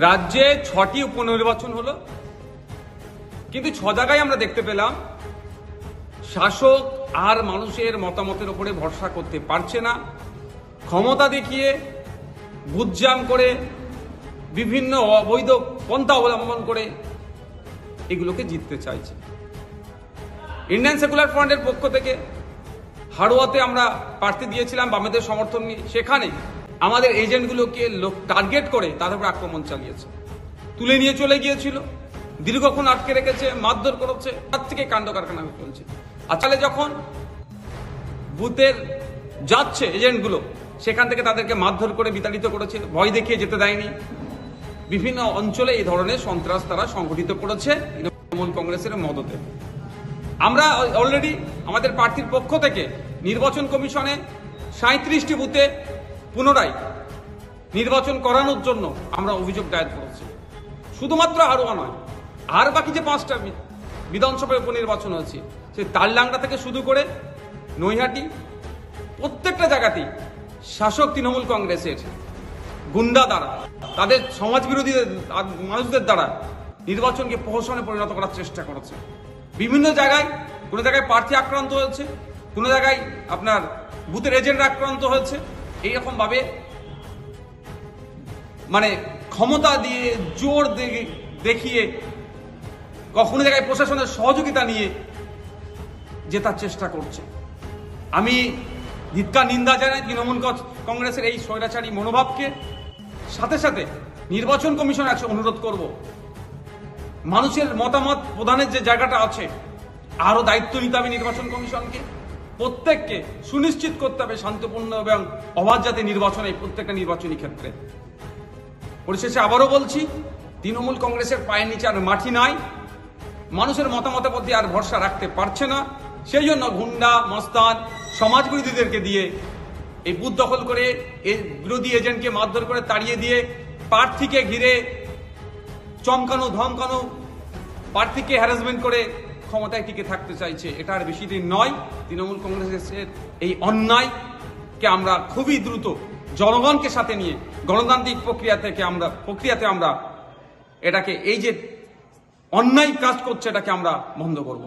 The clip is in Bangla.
রাজ্যে ৬টি উপনির্বাচন হলো, কিন্তু ৬ জায়গায় আমরা দেখতে পেলাম শাসক আর মানুষের মতামতের উপরে ভরসা করতে পারছে না, ক্ষমতা দেখিয়ে বুঝজাম করে বিভিন্ন অবৈধ পন্থা অবলম্বন করে এগুলোকে জিততে চাইছে। ইন্ডিয়ান সেকুলার ফ্রন্টের পক্ষ থেকে হাড়োয়াতে আমরা প্রার্থী দিয়েছিলাম বামেদের সমর্থন নিয়ে, সেখানে আমাদের এজেন্টগুলোকে টার্গেট করে তাদের উপর আক্রমণ চালিয়েছে, তুলে নিয়ে চলে গিয়েছিল, দীর্ঘক্ষণ আটকে রেখেছে, মারধর করেছে, তার থেকে কাণ্ড কারখানা চলছে। আসলে যখন বুথের যাচ্ছে এজেন্টগুলো, সেখান থেকে তাদেরকে মারধর করে বিতাড়িত করেছে, ভয় দেখিয়ে যেতে দেয়নি। বিভিন্ন অঞ্চলে এই ধরনের সন্ত্রাস তারা সংগঠিত করেছে তৃণমূল কংগ্রেসের মদতে। আমরা অলরেডি আমাদের প্রার্থীর পক্ষ থেকে নির্বাচন কমিশনে 37টি বুথে পুনরায় নির্বাচন করানোর জন্য আমরা অভিযোগ দায়ের করেছি। শুধুমাত্র হাড়োয়া নয়, আর বাকি যে 5টা বিধানসভায় উপনির্বাচন হয়েছে, সেই তালডাংরা থেকে শুরু করে নৈহাটি, প্রত্যেকটা জায়গাতেই শাসক তৃণমূল কংগ্রেসের গুন্ডা দ্বারা, তাদের সমাজবিরোধী মানুষদের দ্বারা নির্বাচনকে প্রহসনে পরিণত করার চেষ্টা করেছে। বিভিন্ন জায়গায়, কোনো জায়গায় প্রার্থী আক্রান্ত হয়েছে, কোনো জায়গায় আপনার বুথের এজেন্ট আক্রান্ত হয়েছে। এইরকম ভাবে মানে ক্ষমতা দিয়ে, জোর দেখিয়ে, কখনো জায়গায় প্রশাসনের সহযোগিতা নিয়ে জেতার চেষ্টা করছে। আমি ধিক্কার নিন্দা জানাই তৃণমূল কংগ্রেসের এই স্বৈরাচারী মনোভাবকে। সাথে সাথে নির্বাচন কমিশন কাছে অনুরোধ করব, মানুষের মতামত প্রদানের যে জায়গাটা আছে, আরো দায়িত্ব নিতে হবে নির্বাচন কমিশনকে। প্রত্যেককে সুনিশ্চিত করতে হবে শান্তিপূর্ণ এবং অবাধ যাতে নির্বাচন, এই প্রত্যেকটা নির্বাচনী ক্ষেত্রে। পরিশেষে আবারও বলছি, তৃণমূল কংগ্রেসের পায়ের নিচে আর মাটি নাই, মানুষের মতামতের প্রতি আর ভরসা রাখতে পারছে না। সেই জন্য গুন্ডা, মস্তান, সমাজ বিরোধীদেরকে দিয়ে এই বুথ দখল করে, এই বিরোধী এজেন্টকে মারধর করে তাড়িয়ে দিয়ে, প্রার্থীকে ঘিরে চমকানো, ধমকানো, প্রার্থীকে হ্যারাসমেন্ট করে ক্ষমতায় টিকে থাকতে চাইছে। এটা আর বেশি দিন নয়। তৃণমূল কংগ্রেসের এই অন্যায়কে আমরা খুবই দ্রুত জনগণকে সাথে নিয়ে গণতান্ত্রিক প্রক্রিয়াতে আমরা এটাকে, এই যে অন্যায় কাজ করছে, এটাকে আমরা বন্ধ করব।